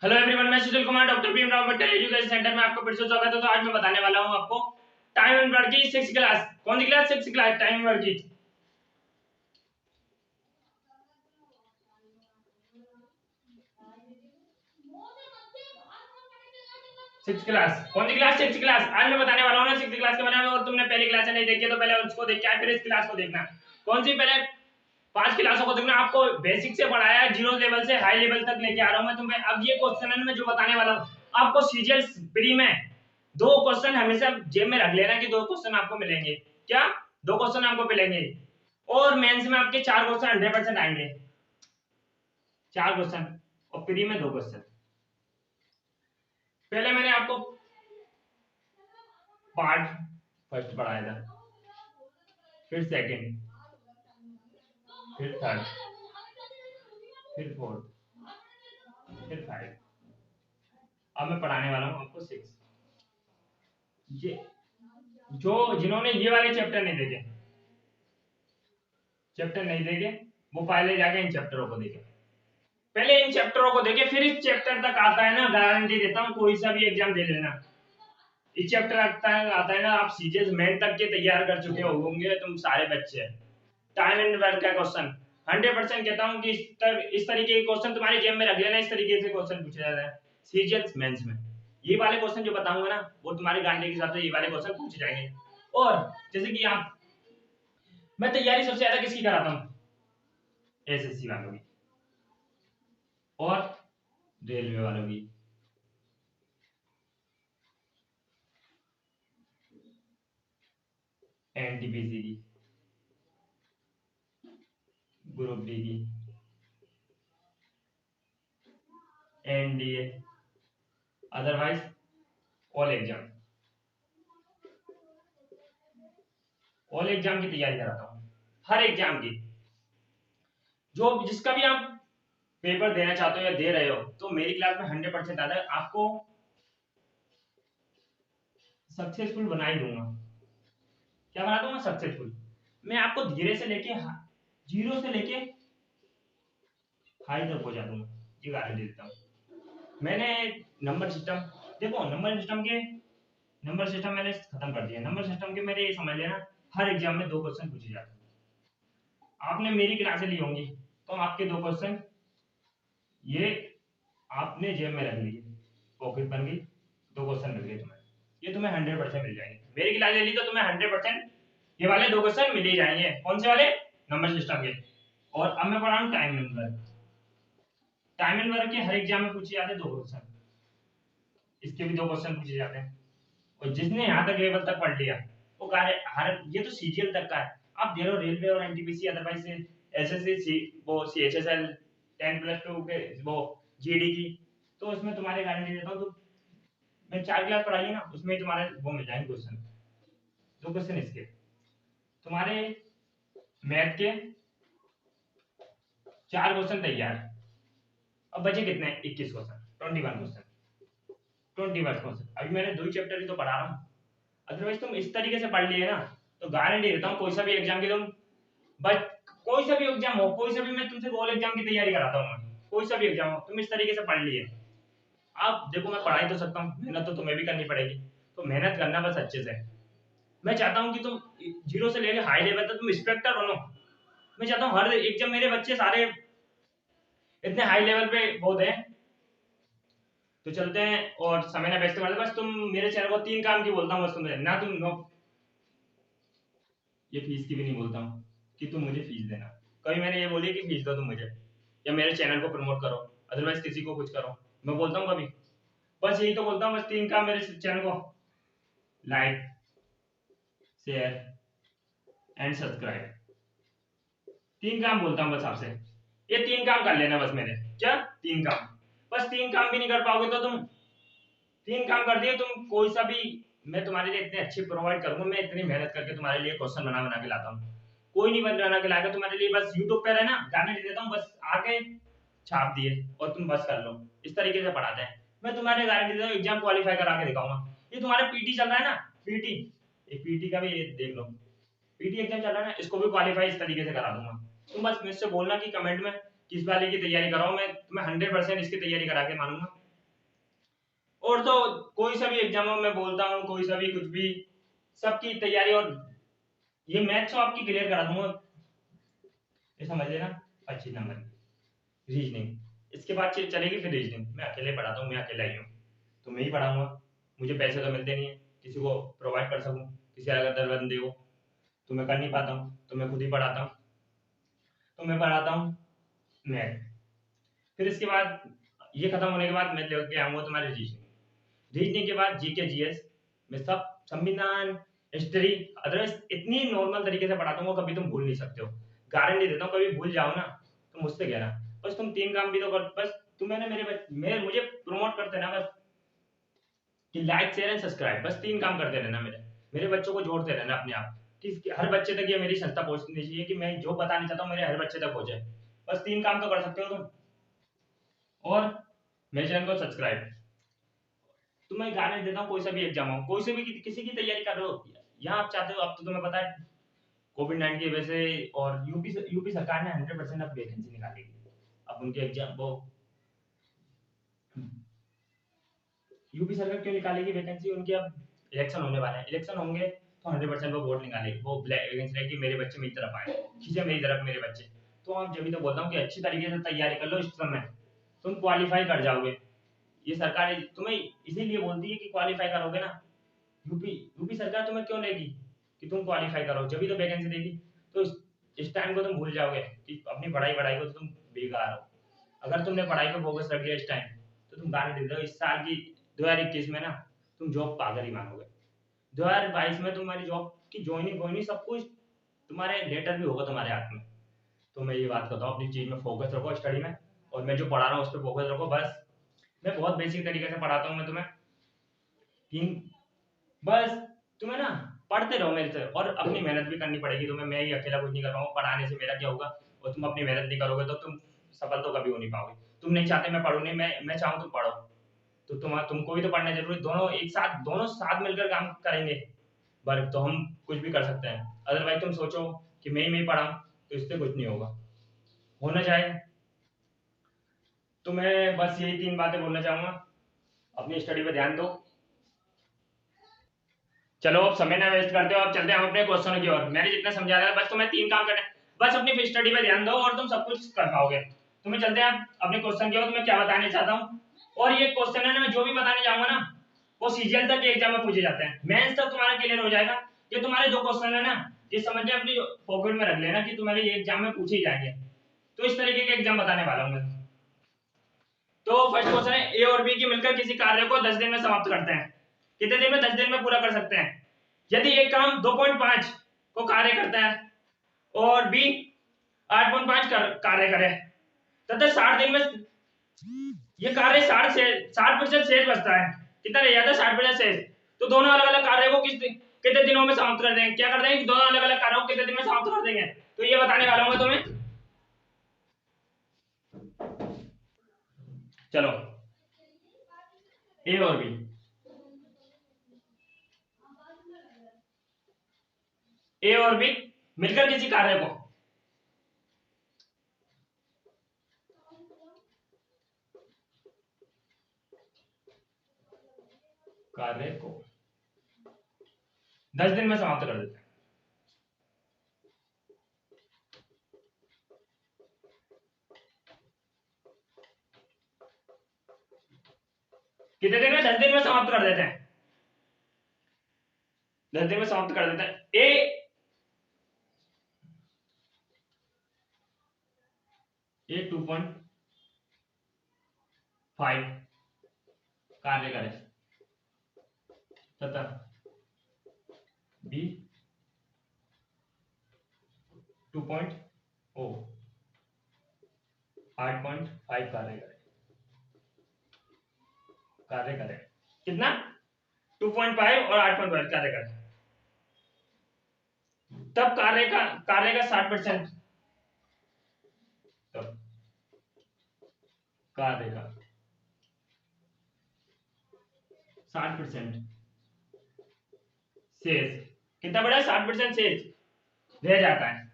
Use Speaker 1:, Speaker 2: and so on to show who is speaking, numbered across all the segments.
Speaker 1: Hello everyone, मैं Sushil Kumar doctor Bhim Rao Ambedkar education centre में आपको फिर से स्वागत है। तो आज मैं बताने वाला हूं आपको टाइम एंड वर्क की 6th क्लास। कौन सी class? 6th class time and work की 6th क्लास। कौन सी क्लास? 6th class. आज मैं बताने वाला हूं ना 6th क्लास के बारे में। और तुमने पहली क्लास नहीं देखी है तो पहले उसको देख के आए, फिर इस क्लास को देखना। कौन सी? पहले 5 क्लासों को देखना। आपको बेसिक से पढ़ाया है, जीरो लेवल से हाई लेवल तक लेके आ रहा हूं मैं तुम्हें। अब ये क्वेश्चन है मैं जो बताने वाला हूं आपको सीजीएल प्री में दो क्वेश्चन हमेशा जेब में रख लेना कि दो क्वेश्चन आपको मिलेंगे। क्या? दो क्वेश्चन आपको मिलेंगे। और मेंस में आपके चार क्वेश्चन 100% आएंगे। चार क्वेश्चन। और प्री में दो क्वेश्चन। पहले मैंने आपको पार्ट फर्स्ट पढ़ाया था, फिर सेकंड, फिर थर्ड, फिर फोर्थ, फिर फाइव। अब मैं पढ़ाने वाला हूँ आपको सिक्स। ये जो जिन्होंने ये वाले चैप्टर नहीं देखे वो पहले जाके इन चैप्टरों को देखे। पहले इन चैप्टरों को देखे फिर इस चैप्टर तक आता है ना, गारंटी देता हूँ कोई सा भी एग्जाम दे लेना। इस चैप्टर आता है ना, आप सीजीएल मेन तक के तैयार कर चुके होंगे तुम सारे बच्चे। टाइम एंड वर्क का क्वेश्चन 100% कहता हूँ कि इस तरीके के क्वेश्चन तुम्हारे जेब में रख लेना। इस तरीके से क्वेश्चन पूछा जाता है सीजीएल मेंस में। ये वाले क्वेश्चन जो बताऊंगा ना वो तुम्हारे गांडे के हिसाब से ये वाले क्वेश्चन पूछे जाएंगे। और जैसे कि आप, मैं तैयारी सबसे ज्यादा किसकी कराता हूँ? एसएससी वालों की और रेलवे वालों की। एनटीपीसी की, ग्रुप डी की, NDA, otherwise all exam. All exam की तैयारी कराता हूँ, हर एग्जाम की। जो जिसका भी आप पेपर देना चाहते हो या दे रहे हो तो मेरी क्लास में 100% आता है। आपको सक्सेसफुल बना ही दूंगा। क्या बना दूंगा? सक्सेसफुल। मैं आपको धीरे से लेके जीरो से लेके हाई तक पहुंचा दूंगा, ये गारंटी देता हूँ। मैंने नंबर सिस्टम, देखो नंबर सिस्टम मैंने खत्म कर दिया। नंबर सिस्टम के मेरे ये समझ लेना हर एग्जाम में दो क्वेश्चन पूछे जाते हैं। आपने मेरी क्लासें ली होंगी तो आपके दो क्वेश्चन ये आपने जेब में रख लिए, पॉकेट बन गई, दो क्वेश्चन मिल गए तुम्हें। ये तुम्हें 100% मिल जाएंगे। मेरी क्लास ले ली तो तुम्हें 100% ये वाले दो क्वेश्चन मिल ही जाएंगे। कौन से वाले? नंबर सिस्टम के। और अब मैं पढ़ा हूँ time and work. Time and work के हर एग्जाम में पूछे जाते हैं दो क्वेश्चन। इसके भी दो क्वेश्चन पूछे जाते हैं। और जिसने यहाँ तक लेवल तक पढ़ लिया वो कार्य हर, ये तो सीजीएल तक का है। आप दे रहे हो रेलवे और एनटीपीसी, अदरवाइज एसएससी, वो सीएचएसएल 10+2 के, वो जीडी की। तो इसमें तुम्हारे गारंटी देता हूँ। तो मैं 4 क्लास पढ़ाई ना, उसमें ही तुम्हारे वो मिल जाएंगे क्वेश्चन। दो क्वेश्चन इसके तुम्हारे मैथ के, चार क्वेश्चन तैयार। अब बचे कितने? 21 क्वेश्चन, 21 क्वेश्चन, 21 क्वेश्चन। अभी मैंने दो ही चैप्टर ही तो पढ़ा रहा हूँ। अदरवाइज तुम इस तरीके से पढ़ लिए ना तो गारंटी देता हूँ कोई सा भी एग्जाम की तुम, बट कोई सा भी एग्जाम हो, कोई सा भी, मैं तुमसे ऑल एग्जाम की तैयारी कराता हूँ। कोई सा भी एग्जाम हो तुम इस तरीके से पढ़ लिए। आप देखो मैं पढ़ाई तो सकता हूँ, मेहनत तो तुम्हें भी करनी पड़ेगी। तो मेहनत करना बस अच्छे से। मैं चाहता हूँ कि तुम जीरो से लेकर हाई लेवल तक तुम इंस्पेक्टर बनो। मैं चाहता हूँ हर एग्जाम मेरे बच्चे सारे इतने हाई लेवल पे बहुत हैं। तो चलते हैं और समय ना वेस्ट करते। बस तुम मेरे चैनल को 3 काम की बोलता हूँ बस तुम्हें ना, तुम नो, ये फीस की भी नहीं बोलता हूँ कि तुम मुझे फीस देना। कभी मैंने ये बोली कि फीस दो तुम मुझे या मेरे चैनल को प्रमोट करो, अदरवाइज किसी को कुछ करो, मैं बोलता हूँ कभी? बस यही तो बोलता हूँ, बस 3 काम मेरे चैनल को: लाइक, शेयर एंड सब्सक्राइब। 3 काम बोलता हूँ बस आपसे। ये 3 काम कर लेना बस मेरे। क्या? 3 काम। बस 3 काम भी नहीं कर पाओगे तो तुम 3 काम कर दिए तुम कोई सा भी, मैं तुम्हारे लिए इतने अच्छे प्रोवाइड करूंगा। मैं इतनी मेहनत करके तुम्हारे लिए क्वेश्चन बना बना के लाता हूँ। कोई नहीं बना के लाएगा तुम्हारे लिए। बस यूट्यूब पे रहना, गाने दे देता हूँ, बस आके छाप दिए और तुम बस कर लो। इस तरीके से पढ़ाते हैं। मैं तुम्हारे गारंटी देता हूँ एग्जाम क्वालिफाई करा के दिखाऊंगा। ये तुम्हारा पीटी चल रहा है ना, पीटी, एक पीटी का भी ये देख लो। पीटी एग्जाम चल रहा है ना, इसको भी क्वालिफाई इस तरीके से करा दूंगा। तुम बस मुझसे बोलना कि कमेंट में किस वाले की तैयारी कराओ, मैं तुम्हें 100% इसकी तैयारी करा के मानूंगा। और तो कोई सा भी एग्जाम में बोलता हूँ, कोई सा भी कुछ भी, सबकी तैयारी, और ये मैथ्स तो आपकी क्लियर करा दूंगा, ये समझ लेना। 25 नंबर की रीजनिंग, इसके बाद चलेगी फिर रीजनिंग। मैं अकेले पढ़ाता हूँ, मैं अकेला ही हूँ, तो मैं ही पढ़ाऊंगा। मुझे पैसे तो मिलते नहीं है किसी को प्रोवाइड कर सकूँ, किसी अगर बंदे को, तो मैं कर नहीं पाता हूँ, तो मैं खुद ही पढ़ाता हूँ। तो मैं पढ़ाता हूँ मैथ। फिर इसके बाद ये खत्म होने के बाद मैं लेके आऊंगा तुम्हारे रीजनिंग। रीजनिंग के बाद जीके जीएस में सब, संविधान, हिस्ट्री, अदरवाइज इतनी नॉर्मल तरीके से पढ़ाता हूँ कभी तुम भूल नहीं सकते हो। गारंटी देता हूँ, कभी भूल जाओ ना तो मुझसे कहना। बस तुम 3 काम भी तो कर, बस तुम्हें ना मेरे मुझे प्रमोट करते ना बस, कि लाइक शेयर एंड सब्सक्राइब, बस 3 काम करते रहना। मेरे बच्चों को जोड़ते रहना अपने आप, कि हर बच्चे तक ये मेरी संस्था पहुंचनी चाहिए, कि मैं जो बताना चाहता हूँ मेरे हर बच्चे तक पहुंचे। बस 3 काम तो कर सकते हो तुम। और मेरे चैनल को सब्सक्राइब। तो मैं गारंटी देता हूँ, कोई सा भी एग्जाम हो, कोई से भी किसी की तैयारी कर रहे हो, यहाँ आप चाहते हो, अब तो तुम्हें पता है कोविड-19 की वजह से, और यूपी सरकार ने 100% अब वैकेंसी निकालेगी। अब उनके एग्जाम वो, यूपी सरकार क्यों निकालेगी वैकेंसी, उनके अब इलेक्शन होने वाले हैं, इलेक्शन होंगे तो 100% वो वोट निकालेगी, वो वैकेंसी रहेगी, मेरे बच्चे मेरी तरफ आए, खींचे मेरी तरफ मेरे बच्चे। तो आप जब भी तो बोलता हूँ कि अच्छी तरीके से तैयारी कर लो, इस समय तुम क्वालिफाई कर जाओगे। ये सरकार तुम्हें इसीलिए बोलती है कि क्वालिफाई करोगे ना, यूपी यूपी सरकार तुम्हें क्यों लेगी, कि तुम क्वालिफाई करो, जब भी तो वैकेंसी देगी। तो इस टाइम को तुम भूल जाओगे कि अपनी पढ़ाई पढ़ाई को तो तुम बेकार हो। अगर तुमने पढ़ाई पे फोकस रख लिया इस टाइम, तो तुम गारंटी दे दो इस साल की 2021 में ना तुम जॉब पाकर ही मानोगे। 2022 में तुम्हारी जॉब की ज्वाइनिंग होनी, सब कुछ तुम्हारे लेटर भी होगा तुम्हारे हाथ में। तो मैं ये बात करता हूँ, अपनी चीज में फोकस रखो, स्टडी में, और मैं जो पढ़ा रहा हूँ उस पर फोकस रखो बस। मैं बहुत बेसिक तरीके से पढ़ाता हूँ मैं तुम्हें, कि बस तुम्हें ना पढ़ते रहो मेरे से, और अपनी मेहनत भी करनी पड़ेगी तुम्हें, मैं ही अकेला कुछ नहीं कर पाऊंगा, पढ़ाने से मेरा क्या होगा। और तुम अपनी मेहनत नहीं करोगे तो तुम सफल तो कभी हो नहीं पाओगे। तुम नहीं चाहते मैं पढ़ूं नहीं, मैं चाहूँ तुम पढ़ो, तो तुमको भी तो पढ़ना जरूरी, दोनों एक साथ, दोनों साथ मिलकर काम करेंगे वर्क, तो हम कुछ भी कर सकते हैं। अदरवाइज तुम सोचो कि मैं ही पढ़ाऊं, तो इससे कुछ नहीं होगा, होना चाहिए। तो मैं बस यही 3 बातें बोलना चाहूंगा, अपनी स्टडी पे ध्यान दो। चलो अब समय ना वेस्ट करते हो, अब चलते हैं हम अपने क्वेश्चन की ओर। मैंने जितना समझा था बस तुम्हें 3 काम करना है, बस अपनी स्टडी पे ध्यान दो और तुम सब कुछ कर पाओगे। तुम्हें चलते हैं अपने क्वेश्चन की ओर, तुम्हें क्या बताने चाहता हूँ। और ये क्वेश्चन है ना, मैं जो भी बताने जाऊंगा ना, वो सीजीएल तक के एग्जाम में पूछे जाते हैं, मेंस तक तुम्हारा क्लियर हो जाएगा। ये तुम्हारे जो क्वेश्चन है ना, ये समझ के अपनी पॉकेट में रख लेना कि तुम्हारे ये एग्जाम में पूछे ही जाएंगे। तो इस तरीके के एग्जाम बताने वाला हूँ मैं। तो फर्स्ट क्वेश्चन है, ए और बी की मिलकर किसी कार्य को 10 दिन में समाप्त करते हैं। कितने दिन में? 10 दिन में पूरा कर सकते हैं। यदि एक काम 2.5 को कार्य करता है और बी 8.5 कार्य करे, तथा 60 दिन में ये कार्य 60% शेष बचता है। कितना रह जाता है? 60% शेष। तो दोनों अलग अलग कार्य को कितने दिनों में समाप्त कर देंगे? क्या कर देंगे? दोनों अलग अलग कार्यों को कितने दिन में समाप्त कर देंगे? तो ये बताने वाला हूं मैं तुम्हें। चलो, ए और बी, ए और बी मिलकर किसी कार्य को, कार्य को 10 दिन में समाप्त कर देते हैं। कितने दिन में? 10 दिन में समाप्त कर देते हैं। 10 दिन में समाप्त कर देते हैं। ए 2.5 कार्य करे, तथा बी 2.0 8.5 कार्य करे। कितना? 2.5 और 8.5 कार्य करे। तब कार्य का 60%, तब कार्य का 60% शेष, कितना बड़ा? 60% शेष रह जाता है।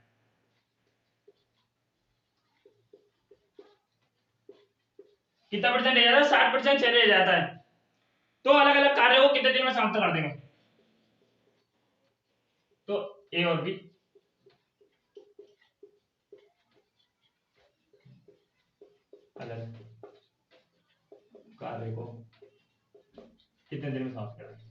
Speaker 1: कितना परसेंट रह जाता है? 60% शेष रह जाता है। तो अलग अलग कार्य को कितने दिन में समाप्त कर देंगे? तो ए और बी अलग कार्य को कितने दिन में समाप्त कर देंगे?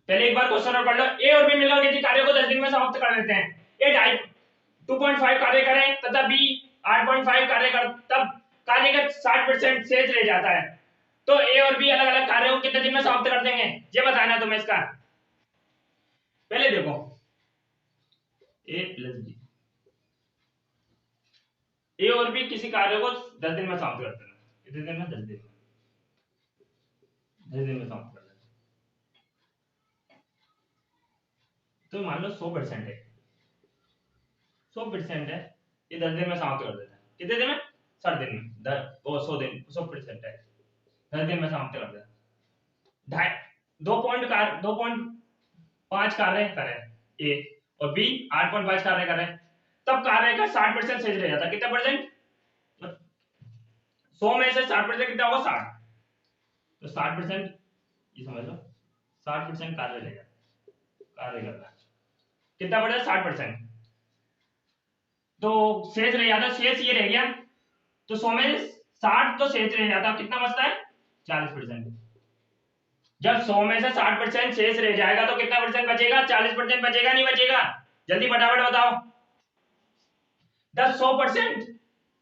Speaker 1: पहले एक बार क्वेश्चन और पढ़ लो। ए और बी मिलकर किसी कार्य को 10 दिन में समाप्त कर देते हैं। ए 2.5 कार्य करें तथा बी 8.5 कार्य कर, तब कार्य का 60% शेष रह जाता है। तो ए और बी अलग अलग कार्यों को कितने दिन में समाप्त कर देंगे, ये बताना तुम्हें इसका। पहले देखो ए प्लस बी, ए और बी किसी कार्य को 10 दिन में समाप्त करते हैं। कितने दिन में? 10 दिन में। 10 दिन में समाप्त कर देते हैं। तो मान लो 100% है, 100% है, ये 10 दिन में समाप्त कर देता है। कितने दिन में? 60 दिन में। 100% है, 10 दिन में समाप्त कर देता है। 2.5 कार्य करें ए और बी 8.5 कार्य करें, तब कार्य का 60% शेष रह जाता है। कितना परसेंट? 100 में से 60% कितना होगा? 60। तो 60% ये समझ लो, 60% कार्य रहेगा, कार्य करना कितना बढ़ा? 60%। तो शेष रह जाता, शेष ये रह गया, तो 100 में 60 तो शेष रह जाता, कितना बचता है? 40%। जब 100 में से 60% शेष रह जाएगा तो कितना परसेंट बचेगा? 40% बचेगा, नहीं बचेगा? जल्दी फटाफट बताओ। 100%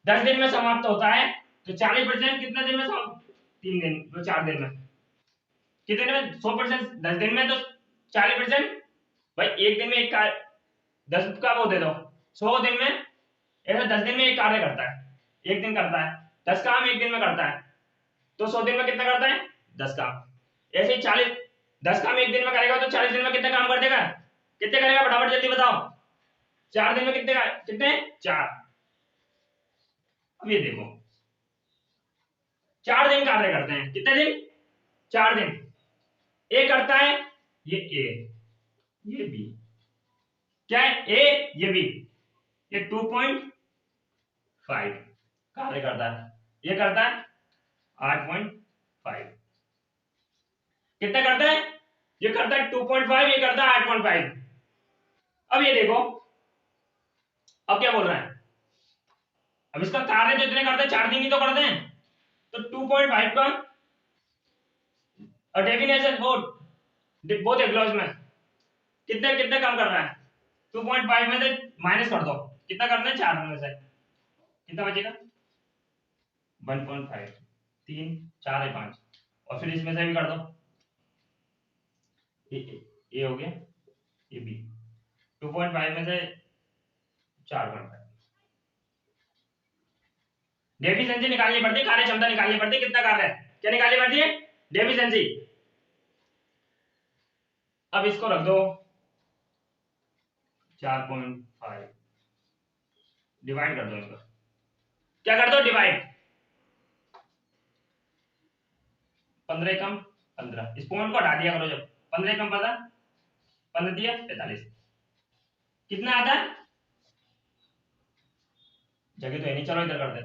Speaker 1: 10 दिन में समाप्त होता है, तो 40% कितने दिन में समाप्त? 3 दिन, तो 4 दिन में। कितने दिन में? 100% 10 दिन में, तो 40% भाई एक दिन में एक कार्य, 10 का वो दे दो, 100 दिन में, ऐसा 10 दिन में एक कार्य करता है, एक दिन करता है, 10 काम एक दिन में करता है, तो 100 दिन में कितना करता है? 10 काम। ऐसे ही 10 काम एक दिन में करेगा तो 40 दिन में कितना काम कर देगा? कितने करेगा फटाफट जल्दी बताओ। 4 दिन में कितने? 4। अब ये देखो 4 दिन कार्य करते हैं। कितने दिन? 4 दिन। ए करता है, ये ए, ये बी, क्या है? ए, ये बी, ये 2.5 कार्य करता है, ये करता है 8.5। कितना करता है? ये करता है 2.5, ये करता है 8.5। अब ये देखो, अब क्या बोल रहा है? अब इसका कार्य तो इतने करते हैं, 4 दिन ही तो करते हैं, तो 2.5 का डेफिनेशन बोथ एक्लॉजमेंट कितने कितने कम कर रहा है? 2.5 में से माइनस कर दो, कितना करना है? 4 में से कितना बचेगा? 1.5, 3, 4 है 5, और फिर इसमें से भी कर दो, ये हो गया, ये बी, 2.5 में से 4.5। डेफिशिएंसी निकालनी पड़ती है, कार्य क्षमता निकालनी पड़ती है, कितना कार्य है, क्या निकालनी पड़ती है? डेफिशिएंसी। अब इसको रख दो 4.5, डिवाइड कर दो इसको, क्या कर दो? डिवाइड। 15 कम 15, इस पॉइंट को हटा दिया करो, जब 15 कम 15, 15 दिया 45, कितना आता है? जगह तो है नहीं, चलो इधर कर दो,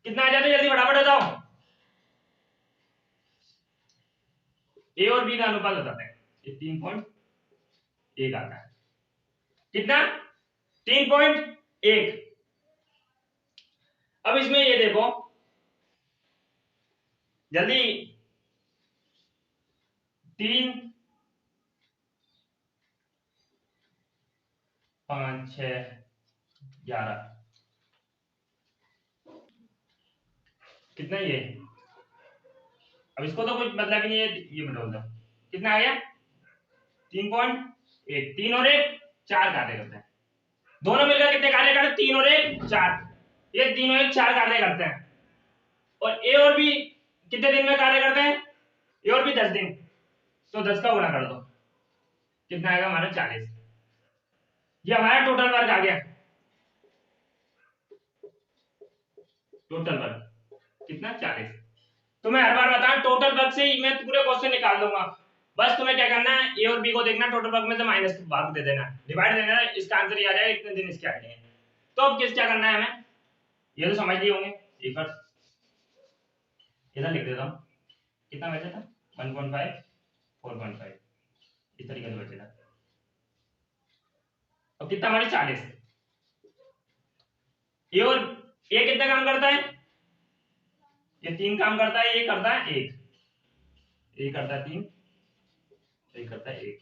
Speaker 1: कितना आ जाता है? जल्दी फटाफट बताओ। ए और बी का अनुपात बताते हैं, ये 3.1 आता है। कितना? 3.1। अब इसमें ये देखो जल्दी, 3, 5, 6, 11, कितना ये? अब इसको तो कुछ मतलब ही नहीं है, ये बटोल दो, कितना आ गया? 3.1, 3 और 1 4 कार्य करते हैं, दोनों मिलकर कितने कार्य करते हैं? 3 और 1 4, ये 3 और 1 4 कार्य करते हैं। और ए और बी कितने दिन में कार्य करते हैं? ए और बी 10 दिन, तो 10 का गुणा कर दो, कितना आएगा हमारा? 40। ये हमारा टोटल वर्क आ गया, टोटल वर्क कितना? 40। तो मैं हर बार बताऊं, टोटल वर्क से ही मैं पूरे क्वेश्चन निकाल दूंगा, बस तुम्हें क्या करना है, ए और बी को देखना, टोटल वर्क में से माइनस भाग दे देना, डिवाइड देना है, इसका आंसर ये आ जाएगा, इतने दिन इसके आएंगे। तो अब किस क्या करना है हमें, ये तो समझ लिए होंगे। एक बार इधर लिख देता हूँ, कितना बचा था 1.5 4.5, इस तरीके से बचेगा। अब कितना हमारे 40, ये और ये कितना काम करता है, ये 3 काम करता है, ये करता है 1, ये करता है 3, ये करता है 1।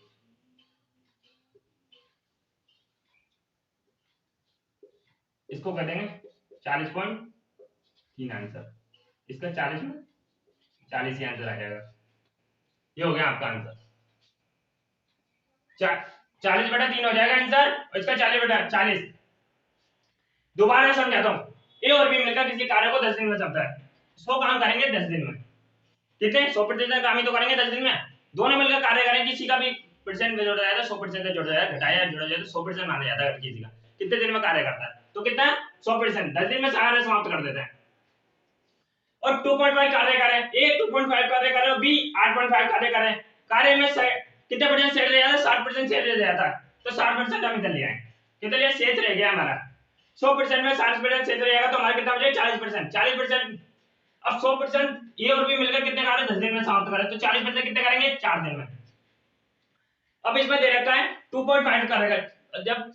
Speaker 1: इसको कह देंगे 40.3 आंसर, इसका 40 में 40 ही आंसर आ जाएगा। ये हो गया आपका आंसर, 40/3 हो जाएगा आंसर, और इसका 40/40। दोबारा समझाता हूँ, ए और बी मिलकर किसी कार्य को 10 दिन में समझता है, 100 काम करेंगे 10 दिन में, कितने 100% काम ही तो करेंगे 10 दिन में। दोनों मिलकर कार्य करेंगे, किसी का भी परसेंट जोड़ा जाए तो 100% से जोड़ा जाए, घटाया जोड़ा जाए तो 100% माना जाता है किसी का, कितने दिन में कार्य करता है, तो कितना 100%, 10 दिन में सारे समाप्त कर देते हैं। और 2.5 कार्य करें, ए 2.5 कार्य करे और बी 8.5 कार्य करें, कार्य में कितने परसेंट शेयर रह जाता है, 60% शेयर रह जाता है, तो 60% हम इधर ले आए, कितना लिया शेष रह गया हमारा 100% में 60% शेष रहेगा, तो हमारा कितना हो जाएगा 40%, 40%। अब 100% ए और बी मिलकर कितने कार्य 10 दिन में समाप्त करें, तो 40% कितने करेंगे 4 दिन में। अब इसमें दे रखा है 2.5 करेगा, जब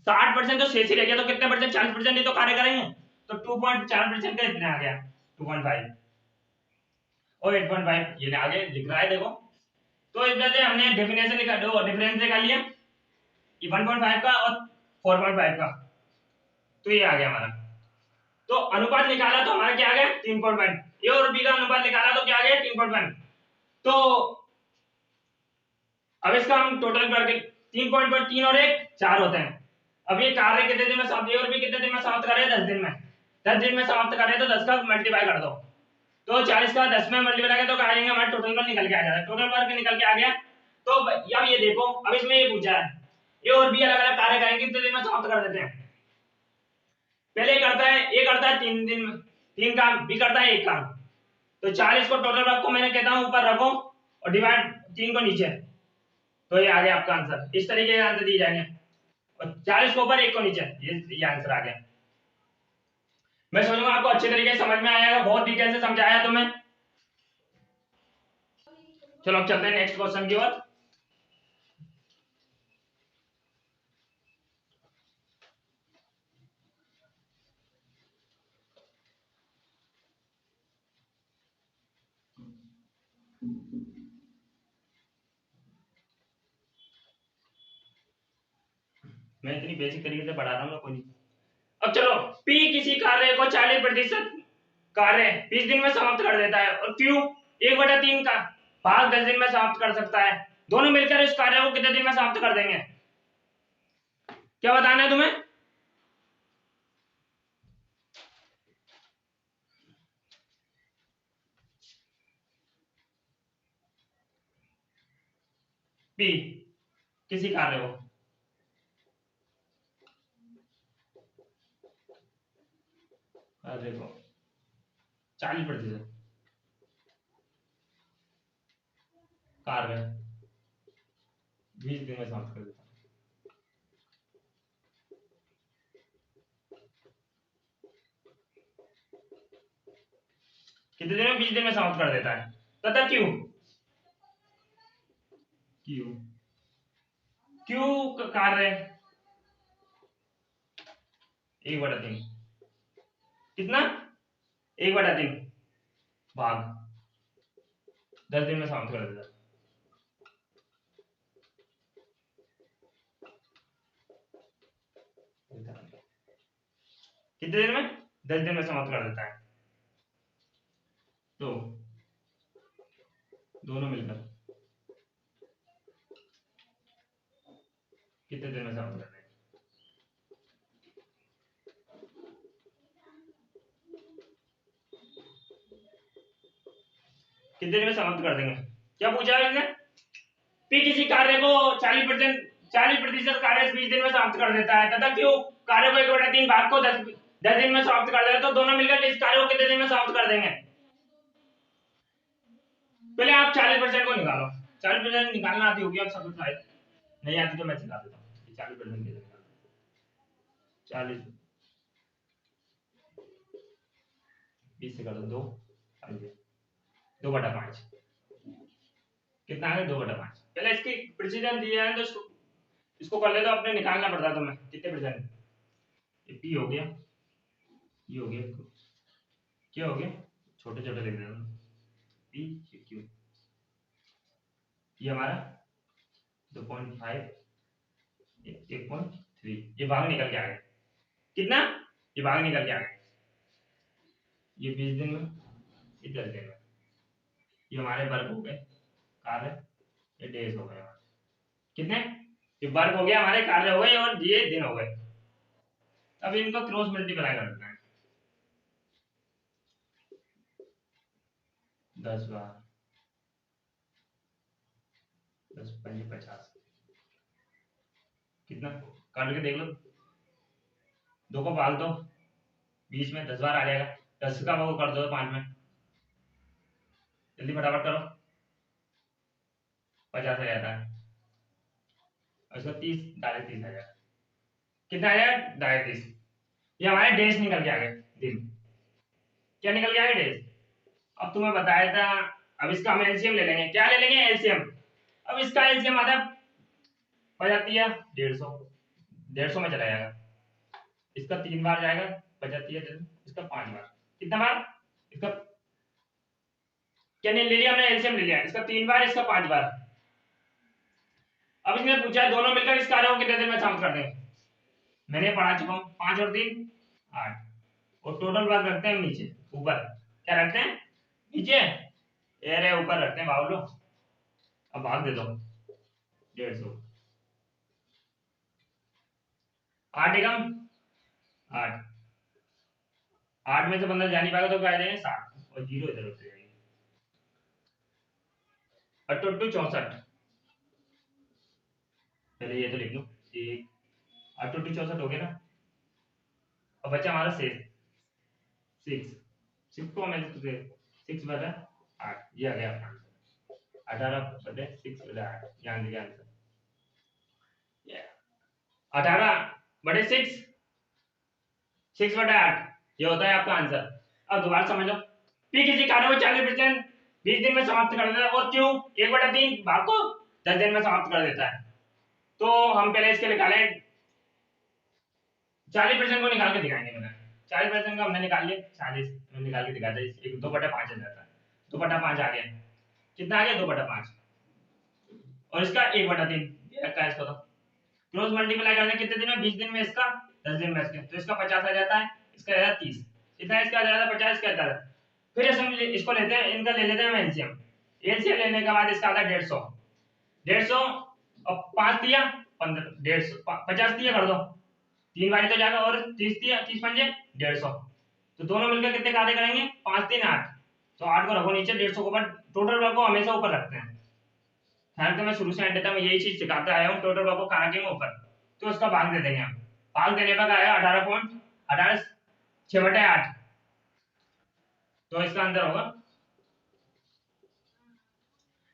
Speaker 1: 60% तो शेष ही रह गया, तो कितने परसेंट 40% ही तो कार्य करेंगे, तो 2.4% का इतना आ गया 2.5 और 8.5 ये आगे लिख रहा है देखो। तो इस वजह से हमने डेफिनेशन निकाल डिफरेंस निकाल लिया, ये 1.5 का और 4.5 का, तो ये आ गया हमारा। तो अनुपात निकाला तो हमारा क्या आ गया 3.5, ए और बी का अनुपात निकाला तो क्या आ गया 3.5। तो अब इसका हम टोटल करके 3.3 और 1 4 होते हैं। अब ये कार्य कितने दिन में समाप्त, ए और बी कितने दिन में समाप्त कर रहे हैं 10 दिन में, 10 दिन में समाप्त कर रहे हैं, तो 10 का मल्टीप्लाई कर दो, तो 40 का 10 में मल्टीप्लाई करें तो आएंगे हमारा टोटल वर्क निकल के आ जाएगा, टोटल वर्क निकल के आ गया। तो अब ये देखो, अब इसमें ये पूछा है ए और बी अलग अलग कार्य करेंगे, कितने दिन में समाप्त कर देते हैं। पहले करता है ए करता है 3 दिन में 3 काम, बी करता है 1 काम, तो 40 को टोटल वर्क को मैंने कहता हूं ऊपर रखो और डिवाइड 3 को नीचे, तो ये आ गया आपका आंसर। इस तरीके के आंसर दिए जाएंगे, और 40 को ऊपर 1 को नीचे, ये आंसर आ गया। मैं समझूंगा आपको अच्छे तरीके से समझ में आएगा, बहुत डिटेल से समझाया तुम्हें। चलो अब चलते हैं नेक्स्ट क्वेश्चन की ओर। मैं इतनी बेसिक तरीके से पढ़ा रहा हूँ, कोई नहीं। अब चलो, P किसी कार्य को 40% कार्य 20 दिन में समाप्त कर देता है, और Q 1/3 का भाग 10 दिन में समाप्त कर सकता है, दोनों मिलकर इस कार्य को कितने दिन में समाप्त कर देंगे, क्या बताना है तुम्हें। P किसी कार्य को देखो 40% कार्य 20 दिन में समाप्त कर देता है, कितने दिन में 20 दिन में समाप्त कर देता है, तथा Q Q Q कार्य 1/3, कितना 1/3 भाग 10 दिन में समाप्त कर देता है, कितने दिन में 10 दिन में समाप्त कर देता है, तो दोनों मिलकर कितने दिन में समाप्त कर देंगे, कितने दिन में समाप्त कर देंगे। क्या पूछा है इसने, P किसी कार्य को 40% कार्य 20 दिन में समाप्त कर देता है, तथा Q कार्य को 1/3 भाग को 10 दिन में समाप्त कर देता है, तो दोनों मिलकर इस कार्य को कितने दिन में समाप्त कर देंगे। पहले आप 40% को निकालो, 40% निकालना आती होगी आप सबको शायद, नहीं आती तो मैं सिखा देता हूँ। 40% कैसे निकालना, 40 20 से कर दो, 2/5 कितना है, 2/5। पहले इसकी प्रिसीजन दिया है तो इसको कर ले तो अपने निकालना पड़ता है तुम्हें कितने परसेंट। ये पी हो गया, ये हो गया, क्या हो गया, छोटे छोटे लिख देना, पी क्यू, ये हमारा 2.5 1.3, ये भाग निकल के आ गया कितना, ये भाग निकल के आ गया, ये 20 दिन में, ये 10 दिन में, ये हमारे वर्ग हो गए कार्य, ये डेज हो गए हमारे कितने, ये वर्ग हो गया हमारे कार्य हो गए और ये दिन हो गए। अब इनको क्रॉस मल्टीप्लाई कर देते हैं, 10 बार 10 5 50 कितना, काट के देख लो, 2 को भाग दो 20 में, 10 बार आ जाएगा, 10 का वो कर दो 5 में, जल्दी फटाफट करो, 50 आ जाता है, और इसका 30 डायरेक्ट 30 आ जाएगा, कितना आ जाएगा डायरेक्ट 30। ये हमारे डेज निकल के आ गए, दिन क्या निकल के आ गए, डेज। अब तुम्हें बताया था, अब इसका हम एलसीएम ले लेंगे, क्या ले लेंगे, एलसीएम। अब इसका एलसीएम आता हो जाती है 150 में चला जाएगा, इसका 3 बार जाएगा 50, इसका 5 बार, कितना बार, इसका क्या नहीं ले लिया हमने, एलसीएम ले लिया, इसका 3 बार, इसका 5 बार। अब इसने पूछा दोनों मिलकर इस कार्य को कितने दिन में समाप्त कर देंगे, मैंने पढ़ा चुका हूँ, 5 और 3 8, और टोटल वर्क रखते हैं नीचे, ऊपर क्या रखते हैं, नीचे, अरे ऊपर रखते हैं बाबू लोग। अब भाग दे दो 150, 8 एकम 8, 8 में से 15 जा नहीं पाएगा तो क्या आ जाएंगे 7, और 0 इधर उतर जाएगी, 8 64, पहले ये तो लिख लो, 1 8 64 हो गया ना। अब बचा हमारा 6 को मैं 6/8, ये आ गया अपना 18/6/8, ध्यान दीजिए आंसर 18/6 6/8, ये होता है आपका आंसर। अब दोबारा समझ लो, पी किसी कार्य को 40% 20 दिन में समाप्त कर देता है, और क्यों 1/3 भाग को 10 दिन में समाप्त कर देता है। तो हम पहले इसके निकाले 40% को निकाल के दिखाएंगे, मैंने 40% का हमने निकाल लिया, 40 में निकाल के दिखाते हैं, 2/5 आ जाता है, 2/5 आ गया, कितना आ गया 2/5, और इसका 1/3 रखा है इसको, तो क्रॉस मल्टीप्लाई करने कितने दिन में, 20 दिन में इसका, 10 दिन में इसका, तो इसका 50 आ जाता है, इसका आ जाता है 30, कितना इसका आ जाता है 50, इसका आता है। फिर हम इसको लेते हैं, इनका ले लेते हैं एलसीएम, एलसीएम लेने के बाद इसका आता है 150 और 5 दिया 15 150 50 दिया कर दो, 3 बारी तो जाएगा, और 30 दिया 30 पंजे 150, तो दोनों मिलकर कितने कार्य करेंगे, 5 3 8, तो 8 को रखो नीचे, 150 को ऊपर, टोटल वर्क को हमेशा ऊपर रखते हैं। हालांकि मैं शुरू से एंड तक मैं यही चीज सिखाता आया हूँ, टोटल वर्क को कहाँ के ऊपर, तो उसका भाग दे देंगे हम, भाग देने पर आया 18 6/8, तो इसका आंसर होगा,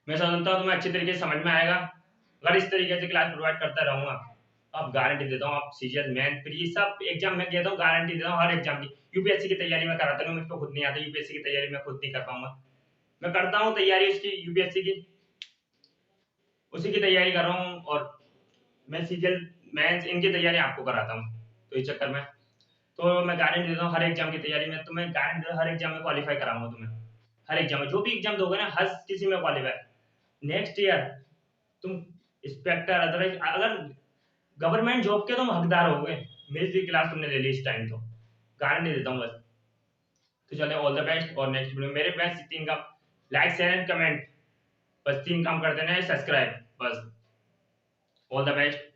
Speaker 1: मैं समझता हूँ तुम्हें अच्छी तरीके से समझ में आएगा, अगर इस तरीके से क्लास प्रोवाइड करता रहूंगा, अब गारंटी देता हूँ आप सीजीएल मेन प्री सब एग्जाम में देता हूँ, गारंटी देता हूँ हर एग्जाम की। यूपीएससी की तैयारी में कराता हूँ, मुझको खुद नहीं आता, यूपीएससी की तैयारी मैं खुद नहीं कर पाऊंगा, मैं करता हूँ तैयारी उसकी यूपीएससी की, उसी की तैयारी कर रहा हूँ, और मैं सीजीएल मेंस इनकी तैयारी आपको कराता हूँ, तो इस चक्कर में तो मैं गारंटी देता हूँ हर एग्जाम की तैयारी में, तो मैं गारंटी हर एग्जाम में क्वालिफाई कराऊंगा तुम्हें, हर एग्जाम में जो भी एग्जाम दोगे ना, हर किसी में क्वालिफाई, नेक्स्ट ईयर तुम इंस्पेक्टर अदरवाइज अगर गवर्नमेंट जॉब के तुम हकदार हो गए, मेरी भी क्लास तुमने ले ली इस टाइम, तो गारंटी देता हूँ बस। तो चले ऑल द बेस्ट, और नेक्स्ट वीडियो मेरे पास 3 काम, लाइक शेयर एंड कमेंट, बस 3 काम कर देना है, सब्सक्राइब, बस ऑल द बेस्ट।